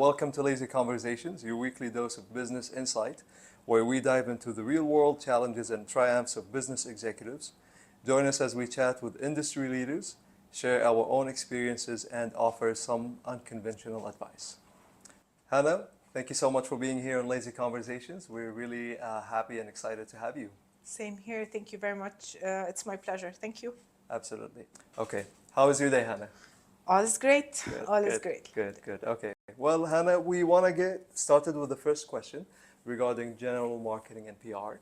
Welcome to Lazy Conversations, your weekly dose of business insight, where we dive into the real world challenges and triumphs of business executives. Join us as we chat with industry leaders, share our own experiences, and offer some unconventional advice. Hana, thank you so much for being here on Lazy Conversations. We're really happy and excited to have you. Same here. Thank you very much. It's my pleasure. Thank you. Absolutely. Okay, how is your day, Hana? All is great. Good, All good, is great. good. Okay. Well, Hannah, we want to get started with the first question regarding general marketing and PR.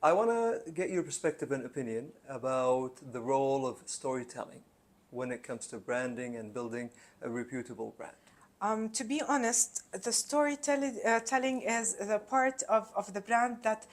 I want to get your perspective and opinion about the role of storytelling when it comes to branding and building a reputable brand. To be honest, the storytelling is the part of the brand that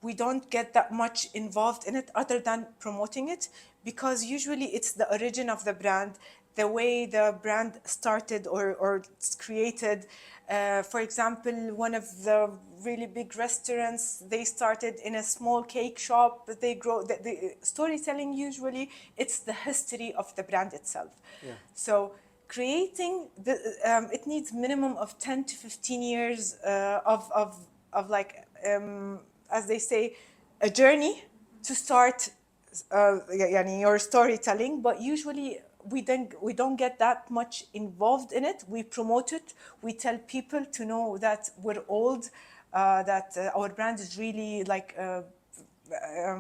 we don't get that much involved in it other than promoting it, because usually it's the origin of the brand, the way the brand started or it's created. For example, one of the really big restaurants, they started in a small cake shop, but they grow. The storytelling usually, it's the history of the brand itself. Yeah. So creating it needs minimum of 10 to 15 years of like as they say, a journey to start your storytelling. But usually we don't get that much involved in it. We promote it. We tell people to know that we're old, that our brand is really like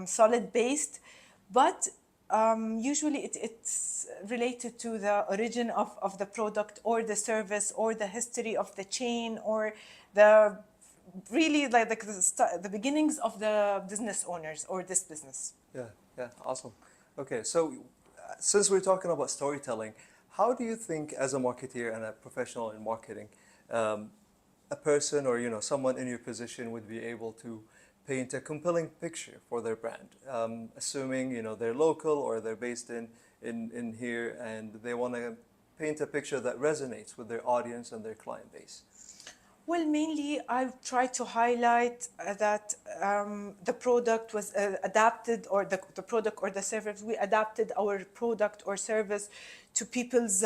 solid based, but usually it's related to the origin of the product or the service or the history of the chain or the really like the beginnings of the business owners or this business. Yeah, awesome. Okay, so since we're talking about storytelling, how do you think, as a marketeer and a professional in marketing, a person or someone in your position would be able to paint a compelling picture for their brand, assuming they're local or they're based in here and they want to paint a picture that resonates with their audience and their client base? Well, mainly I've tried to highlight that the product was adapted, or the product or the service, we adapted our product or service to people's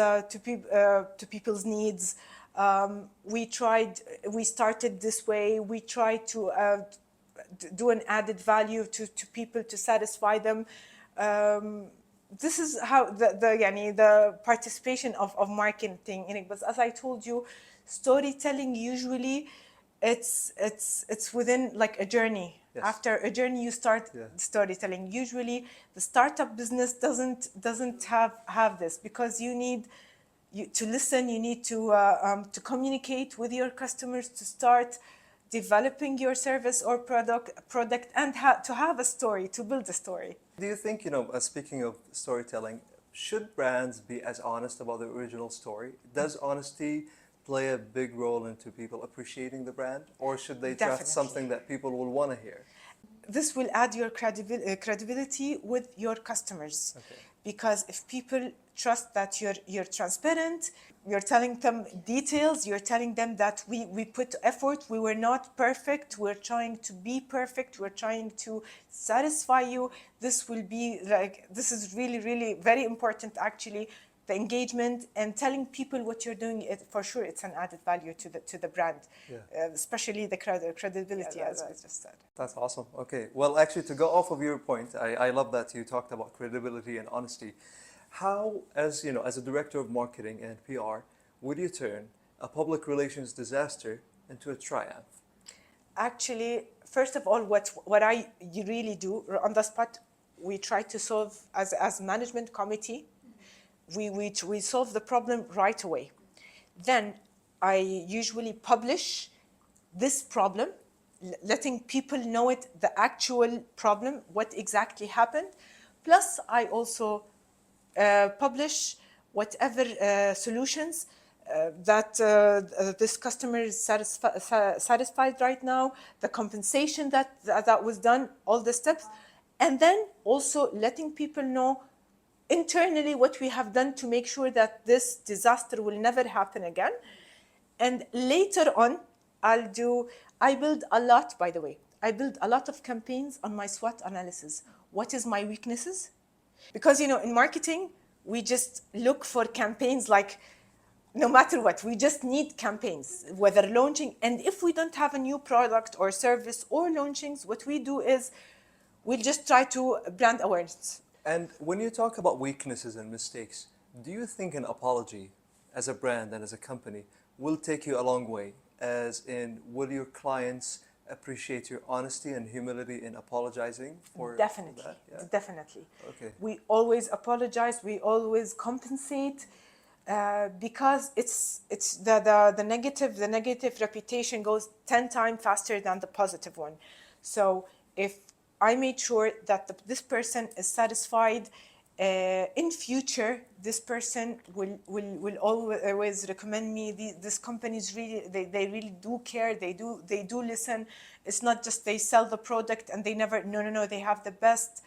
needs. We started this way. We tried to do an added value to people to satisfy them. This is how the participation of marketing in it. But as I told you, storytelling usually it's within like a journey. Yes. After a journey you start storytelling. Usually the startup business doesn't have this, because you need to listen, you need to communicate with your customers to start developing your service or product and to have a story, to build a story. Do you think, speaking of storytelling, should brands be as honest about the original story? Does honesty play a big role into people appreciating the brand, or should they trust something that people will want to hear? This will add your credibility with your customers. Okay. Because if people trust that you're transparent, you're telling them details, you're telling them that we put effort, we were not perfect, we're trying to be perfect, we're trying to satisfy you, this is really, really very important actually, the engagement and telling people what you're doing. For sure it's an added value to the brand, especially the credibility, as I just said. That's awesome. Okay, well, actually, to go off of your point, I love that you talked about credibility and honesty. How, as a director of marketing and PR, would you turn a public relations disaster into a triumph? Actually, first of all, what you really do on the spot, we try to solve as management committee. We solve the problem right away. Then I usually publish this problem, letting people know the actual problem, what exactly happened. Plus, I also publish whatever solutions that this customer is satisfied right now, the compensation that was done, all the steps, and then also letting people know internally what we have done to make sure that this disaster will never happen again. And later on, I build a lot, by the way. I build a lot of campaigns on my SWOT analysis. What is my weaknesses? Because, in marketing, we just look for campaigns like No matter what, we just need campaigns, whether launching, and if we don't have a new product or service or launchings, what we do is we'll just try to brand awareness. And when you talk about weaknesses and mistakes, do you think an apology as a brand and as a company will take you a long way? As in, will your clients appreciate your honesty and humility in apologizing for Definitely, that? Yeah? definitely. Okay. We always apologize. We always compensate because it's the negative reputation goes 10 times faster than the positive one. So if I made sure that this person is satisfied, in future, this person will always recommend me. This company is really, they really do care. They do listen. It's not just they sell the product and they never. No. They have the best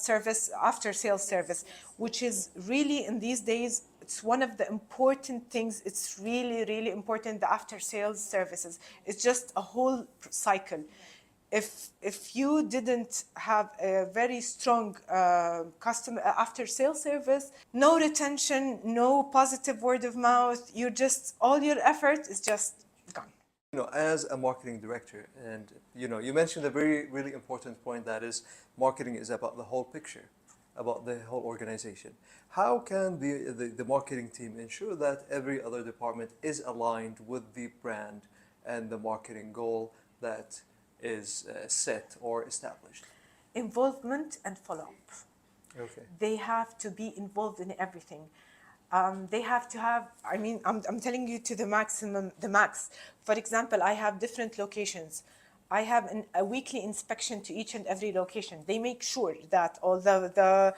service, after sales service, which is really in these days. It's one of the important things. It's really important. The after sales services. It's just a whole cycle. If you didn't have a very strong customer after sales service, no retention, no positive word of mouth, you just, all your effort is just gone. As a marketing director, and you mentioned a really important point, that is, marketing is about the whole picture, about the whole organization. How can the marketing team ensure that every other department is aligned with the brand and the marketing goal that is set or established? Involvement and follow-up. Okay. They have to be involved in everything. They have to have, I'm telling you to the maximum, the max. For example, I have different locations. I have a weekly inspection to each and every location. They make sure that all the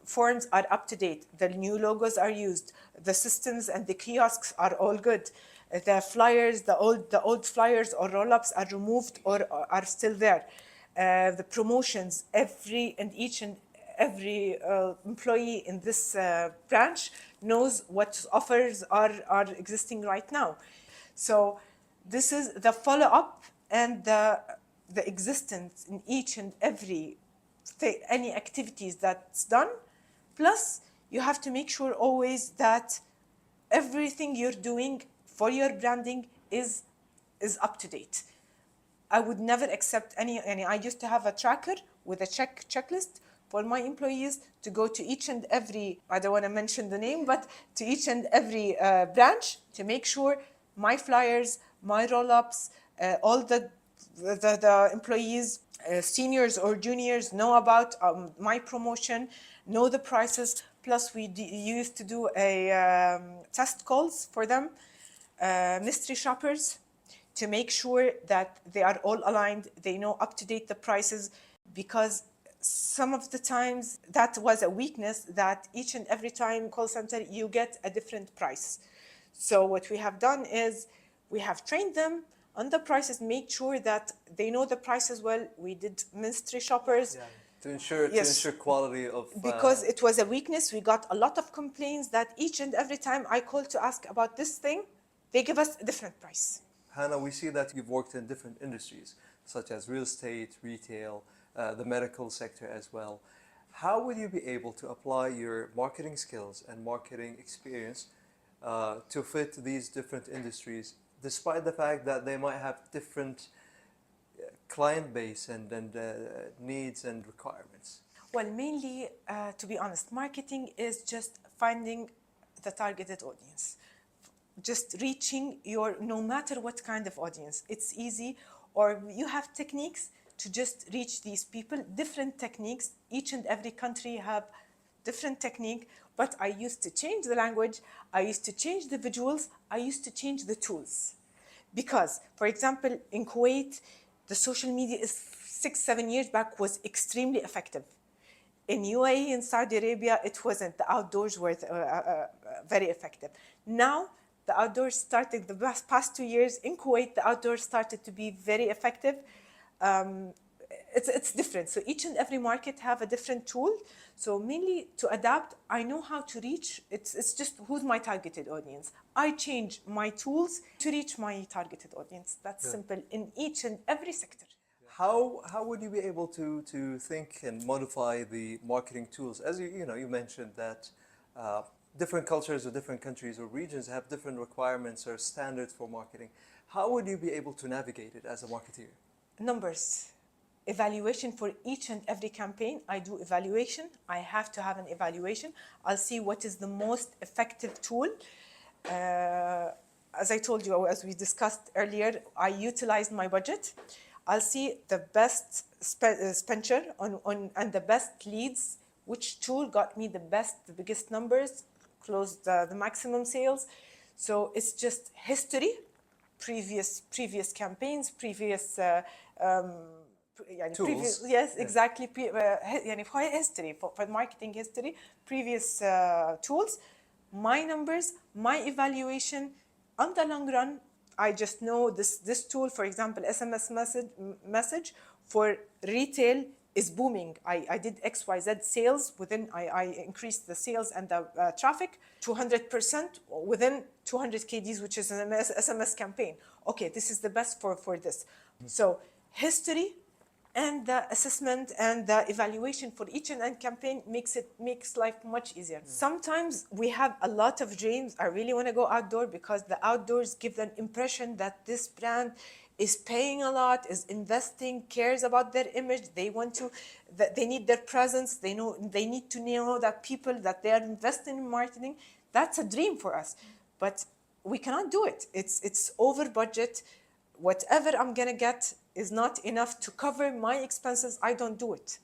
forms are up to date, the new logos are used, the systems and the kiosks are all good. The flyers, the old flyers or roll-ups are removed or are still there. The promotions, each and every employee in this branch knows what offers are existing right now. So this is the follow-up and the existence in each and every any activities that's done. Plus, you have to make sure always that everything you're doing for your branding is up to date. I would never accept any. I used to have a tracker with a checklist for my employees to go to each and every, I don't want to mention the name, but to each and every branch to make sure my flyers, my roll-ups, all the employees, seniors or juniors, know about my promotion, know the prices. Plus, we used to do a test calls for them, mystery shoppers, to make sure that they are all aligned, they know up to date the prices, because some of the times that was a weakness, that each and every time call center you get a different price. So what we have done is we have trained them on the prices, make sure that they know the prices well. We did mystery shoppers. Yeah. To ensure quality of... Because it was a weakness. We got a lot of complaints that each and every time I called to ask about this thing, they give us a different price. Hana, we see that you've worked in different industries, such as real estate, retail, the medical sector as well. How will you be able to apply your marketing skills and marketing experience to fit these different industries, despite the fact that they might have different client base and needs and requirements? Well, mainly, to be honest, marketing is just finding the targeted audience. Just reaching your, no matter what kind of audience. It's easy, or you have techniques to just reach these people, different techniques. Each and every country have different technique, but I used to change the language, I used to change the visuals, I used to change the tools. Because, for example, in Kuwait, the social media is 6-7 years back was extremely effective. In UAE, in Saudi Arabia, it wasn't. The outdoors were very effective. Now, the outdoors started, the past 2 years in Kuwait, the outdoors started to be very effective. It's different. So each and every market have a different tool. So mainly to adapt, I know how to reach. It's just who's my targeted audience. I change my tools to reach my targeted audience. That's simple in each and every sector. How would you be able to think and modify the marketing tools? As you mentioned that different cultures or different countries or regions have different requirements or standards for marketing. How would you be able to navigate it as a marketeer? Numbers. Evaluation for each and every campaign. I do evaluation. I have to have an evaluation. I'll see what is the most effective tool. As I told you, as we discussed earlier, I utilized my budget. I'll see the best expenditure on and the best leads, which tool got me the biggest numbers, closed the maximum sales. So it's just history, previous campaigns, previous Tools. yes, Yeah. exactly. History for marketing history, previous tools, my numbers, my evaluation. On the long run, I just know this tool, for example, SMS message for retail is booming. I did XYZ sales within, I increased the sales and the traffic 200% within 200 KDs, which is an SMS campaign. Okay, this is the best for this. So history and the assessment and the evaluation for each and every campaign makes life much easier. Sometimes we have a lot of dreams. I really want to go outdoor because the outdoors give an impression that this brand is paying a lot, is investing, cares about their image. They want to, that they need their presence. They need to know that people that they are investing in marketing. That's a dream for us, but we cannot do it. It's over budget. Whatever I'm gonna get is not enough to cover my expenses. I don't do it.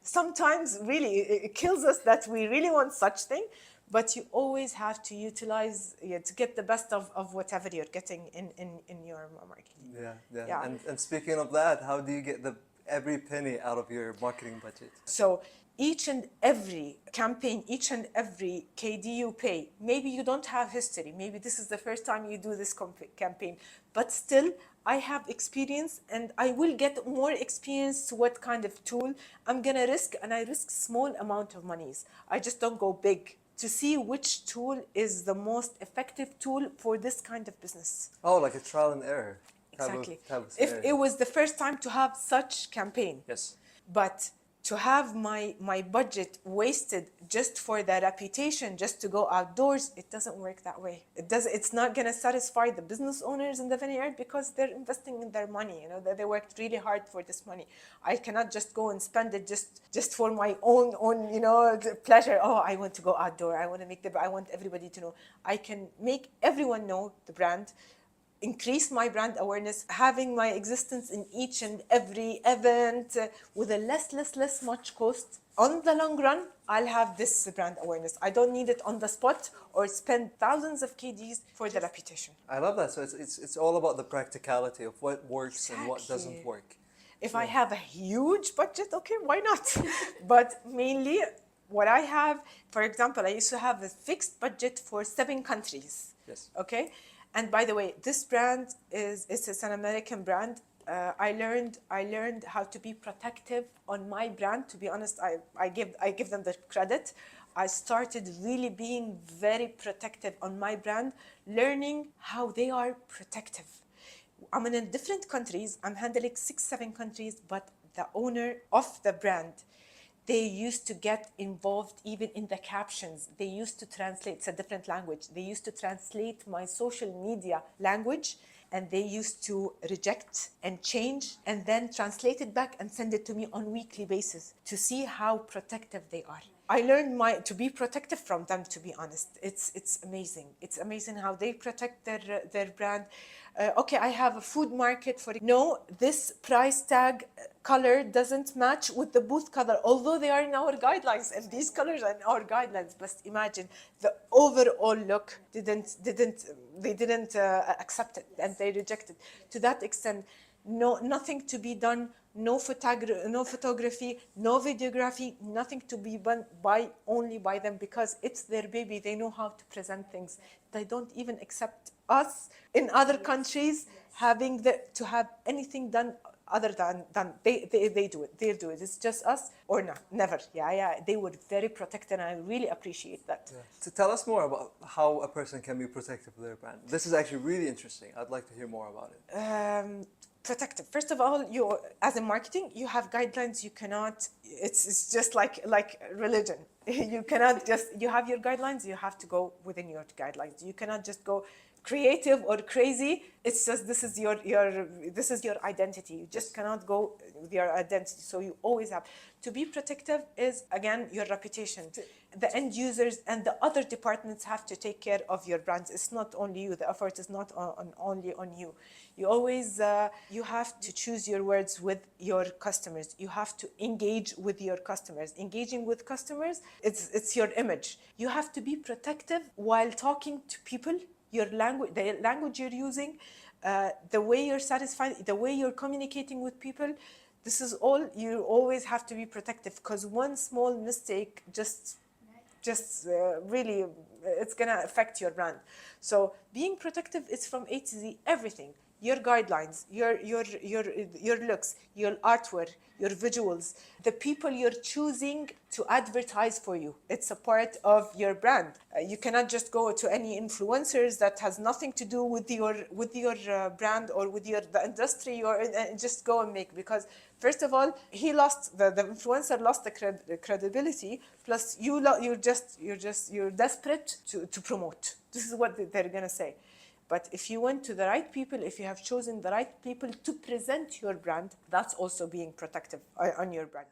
Sometimes really it kills us that we really want such thing, but you always have to utilize to get the best of whatever you're getting in your marketing. Yeah. And speaking of that, how do you get every penny out of your marketing budget? So each and every campaign, each and every KD you pay, maybe you don't have history, maybe this is the first time you do this campaign, but still I have experience and I will get more experience to what kind of tool I'm gonna risk, and I risk small amount of monies. I just don't go big to see which tool is the most effective tool for this kind of business. Oh, like a trial and error. Exactly. Type of If scenario. it was the first time to have such campaign. Yes. But to have my budget wasted just for the reputation, just to go outdoors, it doesn't work that way. It's not gonna satisfy the business owners in the vineyard because they're investing in their money. You know, they worked really hard for this money. I cannot just go and spend it just for my own pleasure. Oh, I want to go outdoor. I want everybody to know. I can make everyone know the brand, increase my brand awareness, having my existence in each and every event with a less much cost. On the long run, I'll have this brand awareness. I don't need it on the spot or spend thousands of KDs for the reputation. I love that. So it's all about the practicality of what works and what doesn't work. If I have a huge budget, okay, why not? But mainly what I have, for example, I used to have a fixed budget for 7 countries. Yes. Okay. And by the way, this brand it's an American brand. I learned how to be protective on my brand. To be honest, I give them the credit. I started really being very protective on my brand, learning how they are protective. I'm in different countries. I'm handling 6-7 countries, but the owner of the brand, they used to get involved even in the captions. They used to translate, it's a different language. They used to translate my social media language, and they used to reject and change and then translate it back and send it to me on weekly basis to see how protective they are. I learned to be protective from them, to be honest. It's amazing. It's amazing how they protect their brand. Okay, I have a food market no, this price tag color doesn't match with the booth color, although they are in our guidelines and these colors are in our guidelines. But imagine the overall look they didn't accept it and they rejected. To that extent, nothing to be done. No photography, no videography, nothing to be done only by them, because it's their baby. They know how to present things. They don't even accept us in other countries having to have anything done other than they do it. They do it. It's just us or no, never. Yeah. They were very protected, and I really appreciate that. Yeah. So tell us more about how a person can be protective of their brand. This is actually really interesting. I'd like to hear more about it. Protective. First of all, you as in marketing, you have guidelines. You cannot. It's just like religion. You cannot just, you have your guidelines, you have to go within your guidelines. You cannot just go creative or crazy. It's just, this is your identity. You just cannot go with your identity. So you always have to be protective. Is again your reputation. The end users and the other departments have to take care of your brands. It's not only you. The effort is not only on you. You always you have to choose your words with your customers. You have to engage with your customers. Engaging with customers, it's your image. You have to be protective while talking to people. Your language, the language you're using, the way you're satisfied, the way you're communicating with people. This is all, you always have to be protective, because one small mistake just really, it's gonna affect your brand. So being protective is from A to Z, everything. Your guidelines, your looks, your artwork, your visuals, the people you're choosing to advertise for you. It's a part of your brand. You cannot just go to any influencers that has nothing to do with your brand or with the industry, or just go and make, because first of all, the influencer lost the credibility. Plus, you're desperate to promote. This is what they're gonna say. But if you went to the right people, if you have chosen the right people to present your brand, that's also being protective on your brand.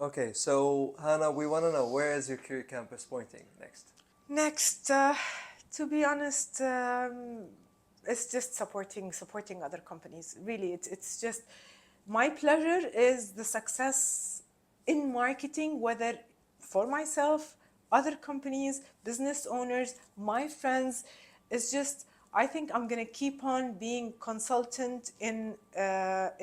Okay, so Hana, we want to know, where is your career campus pointing next? Next, to be honest, it's just supporting other companies. Really, it's just my pleasure is the success in marketing, whether for myself, other companies, business owners, my friends. It's just, I think I'm gonna keep on being consultant in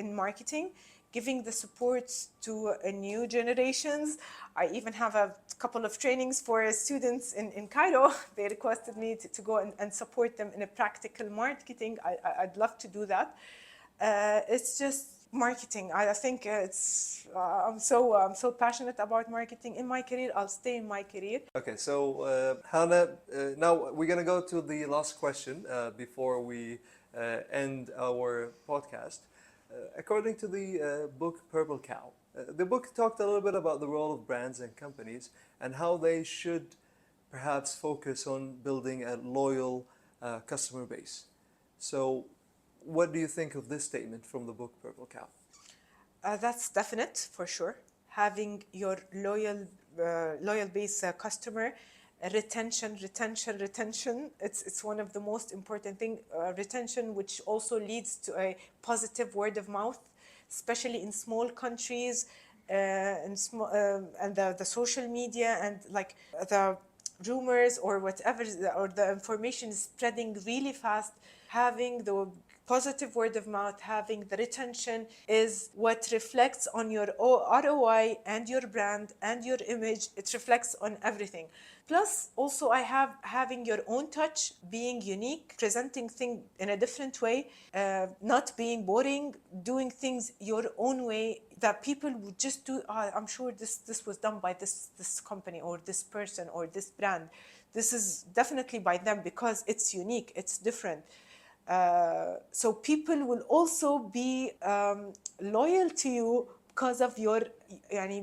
marketing, giving the support to new generations. I even have a couple of trainings for students in Cairo. They requested me to go and support them in a practical marketing. I'd love to do that. It's just marketing. I think I'm so passionate about marketing in my career. I'll stay in my career. Okay, so Hana, now we're gonna go to the last question before we end our podcast. According to the book Purple Cow, the book talked a little bit about the role of brands and companies and how they should perhaps focus on building a loyal customer base. So, what do you think of this statement from the book Purple Cow? That's definite, for sure. Having your loyal base customer, retention. It's one of the most important thing. Retention, which also leads to a positive word of mouth, especially in small countries, and the social media, and like the rumors or whatever, or the information is spreading really fast. Having the positive word of mouth, having the retention is what reflects on your ROI and your brand and your image. It reflects on everything. Plus, also having your own touch, being unique, presenting things in a different way, not being boring, doing things your own way that people would just do. I'm sure this was done by this company or this person or this brand. This is definitely by them because it's unique, it's different. So people will also be loyal to you because of your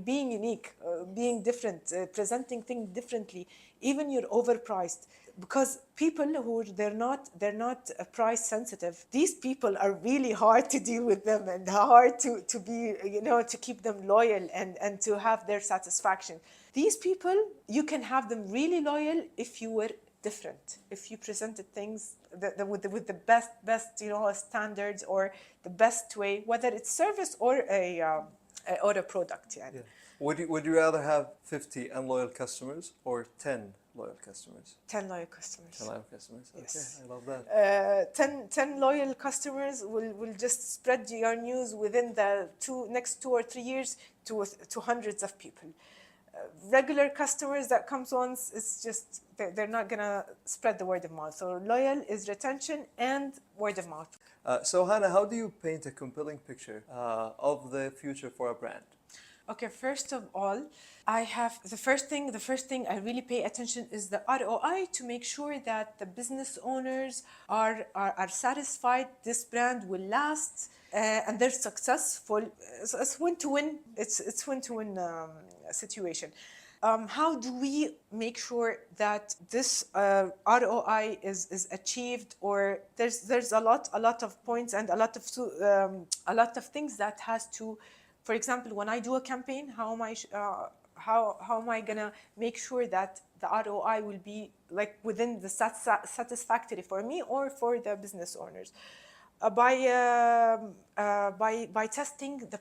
being unique, being different, presenting things differently. Even you're overpriced, because people who they're not price sensitive. These people are really hard to deal with them and hard to be, to keep them loyal and to have their satisfaction. These people, you can have them really loyal if you were different, if you presented things with the best standards or the best way, whether it's service or a product. Yeah. Would you rather have 50 unloyal customers or 10 loyal customers? 10 loyal customers. 10 loyal customers. Yes. Okay, I love that. 10 loyal customers will just spread your news within the next 2 or 3 years to hundreds of people. Regular customers that comes once, it's just they're not gonna spread the word of mouth. So loyal is retention and word of mouth. So Hana, how do you paint a compelling picture of the future for a brand? Okay, first of all, I have the first thing I really pay attention is the ROI, to make sure that the business owners are satisfied, this brand will last, and they're successful. It's win-to-win. It's win-to-win situation. how do we make sure that this ROI is achieved? Or there's a lot of points and a lot of things that has to, for example, when I do a campaign, how am I gonna make sure that the ROI will be like within the satisfactory for me or for the business owners? By testing the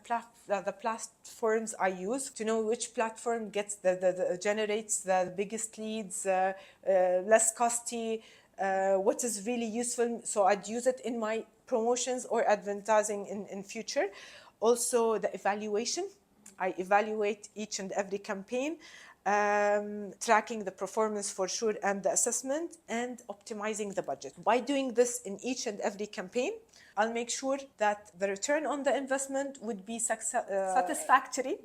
platforms I use to know which platform gets generates the biggest leads, less costly, what is really useful. So I'd use it in my promotions or advertising in future. Also the evaluation. I evaluate each and every campaign, tracking the performance for sure and the assessment, and optimizing the budget. By doing this in each and every campaign, I'll make sure that the return on the investment would be satisfactory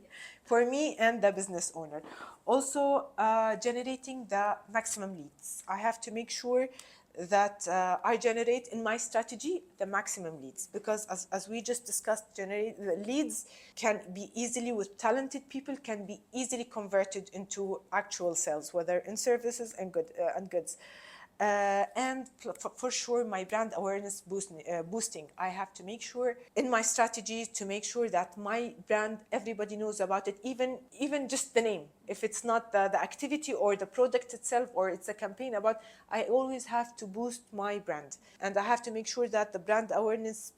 for me and the business owner. Also, generating the maximum leads. I have to make sure that I generate in my strategy the maximum leads, because as we just discussed, the leads can be easily, with talented people, can be easily converted into actual sales, whether in services and goods. And for sure, my brand awareness boosting. I have to make sure in my strategies to make sure that my brand, everybody knows about it, even just the name. If it's not the activity or the product itself, or it's a campaign about, I always have to boost my brand. And I have to make sure that the brand awareness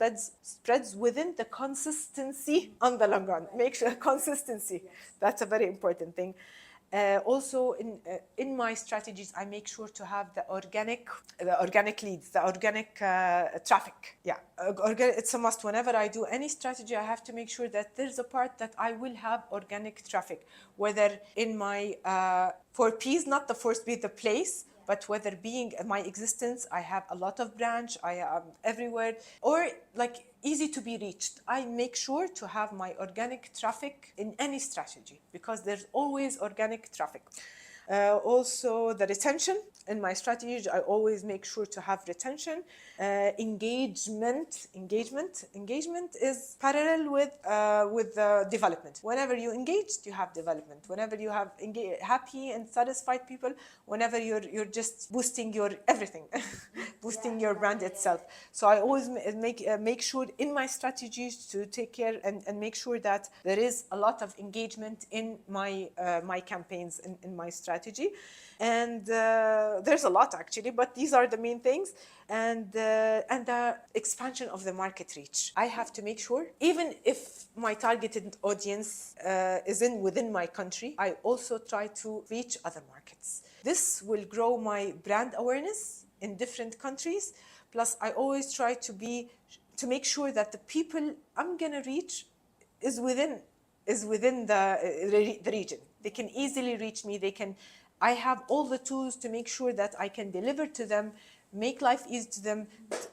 spreads within the consistency on the long run. Make sure consistency. That's a very important thing. Also, in my strategies, I make sure to have the organic leads, the organic traffic. Yeah, it's a must. Whenever I do any strategy, I have to make sure that there's a part that I will have organic traffic, whether in my 4Ps, not the first be the place, but whether being my existence, I have a lot of branch, I am everywhere, or like easy to be reached. I make sure to have my organic traffic in any strategy, because there's always organic traffic. Also, the retention. In my strategy, I always make sure to have retention. Engagement is parallel with development. Whenever you engaged, you have development. Whenever you have happy and satisfied people, whenever you're just boosting your everything, boosting your brand itself. So I always make sure in my strategies to take care and make sure that there is a lot of engagement in my my campaigns in my strategy. And there's a lot actually, but these are the main things. And the expansion of the market reach. I have to make sure, even if my targeted audience is within my country, I also try to reach other markets. This will grow my brand awareness in different countries. Plus, I always try to make sure that the people I'm gonna reach is within the region. They can easily reach me. I have all the tools to make sure that I can deliver to them, make life easy to them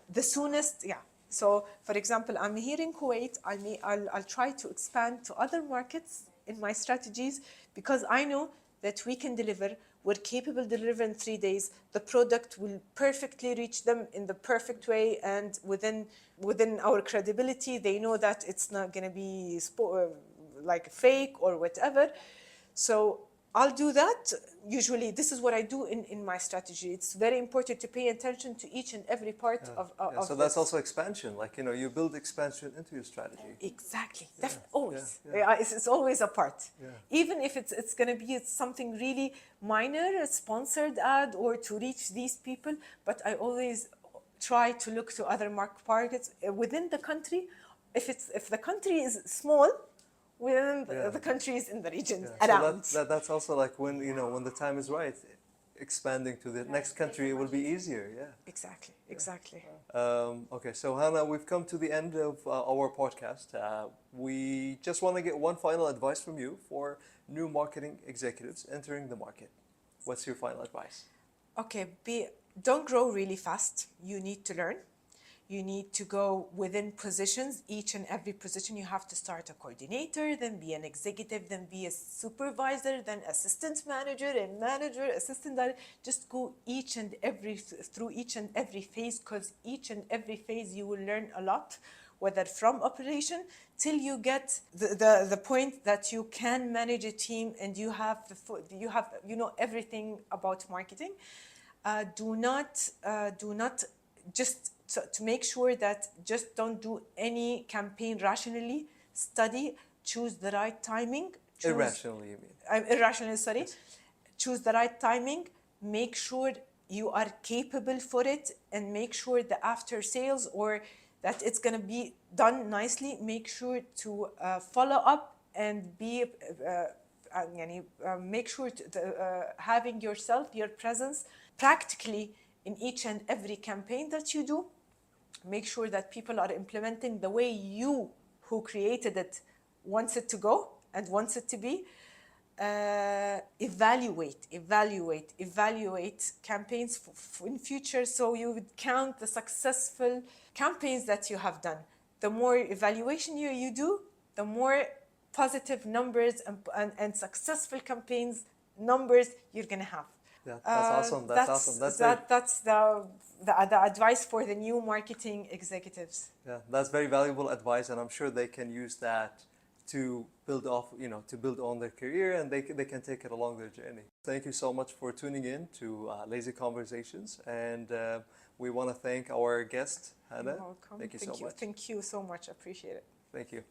the soonest. Yeah. So, for example, I'm here in Kuwait. I'll try to expand to other markets in my strategies, because I know that we can deliver. We're capable of delivering in 3 days. The product will perfectly reach them in the perfect way, and within our credibility, they know that it's not going to be like fake or whatever. So I'll do that. Usually, this is what I do in my strategy. It's very important to pay attention to each and every part of so that's also expansion. Like, you build expansion into your strategy. Exactly. Always. Yeah. It's always a part. Yeah. Even if it's going to be something really minor, a sponsored ad, or to reach these people. But I always try to look to other markets within the country. If the country is small, within the countries in the regions around. So that's also like when the time is right, expanding to the next country will be easier. Yeah. Exactly. Okay, so Hana, we've come to the end of our podcast. We just want to get one final advice from you for new marketing executives entering the market. What's your final advice? Okay, don't grow really fast. You need to learn. You need to go within positions. Each and every position, you have to start a coordinator, then be an executive, then be a supervisor, then assistant manager, and manager, assistant director. Just go through each and every phase, because each and every phase you will learn a lot, whether from operation till you get the point that you can manage a team and you have you know everything about marketing. Do not just to make sure that just don't do any campaign rationally. Study, choose the right timing. Irrationally, you mean? Irrationally, sorry. Yes. Choose the right timing. Make sure you are capable for it, and make sure the after sales or that it's going to be done nicely. Make sure to follow up and be make sure to, having yourself, your presence practically in each and every campaign that you do. Make sure that people are implementing the way you, who created it, wants it to go and wants it to be. Evaluate campaigns in future, so you would count the successful campaigns that you have done. The more evaluation you do, the more positive numbers and successful campaigns numbers you're gonna have. Yeah, that's awesome. That's awesome. That's the advice for the new marketing executives. Yeah, that's very valuable advice, and I'm sure they can use that to build off, to build on their career, and they can take it along their journey. Thank you so much for tuning in to Lazy Conversations, and we want to thank our guest, Hana. You're welcome. Thank you so much. Thank you so much. Appreciate it. Thank you.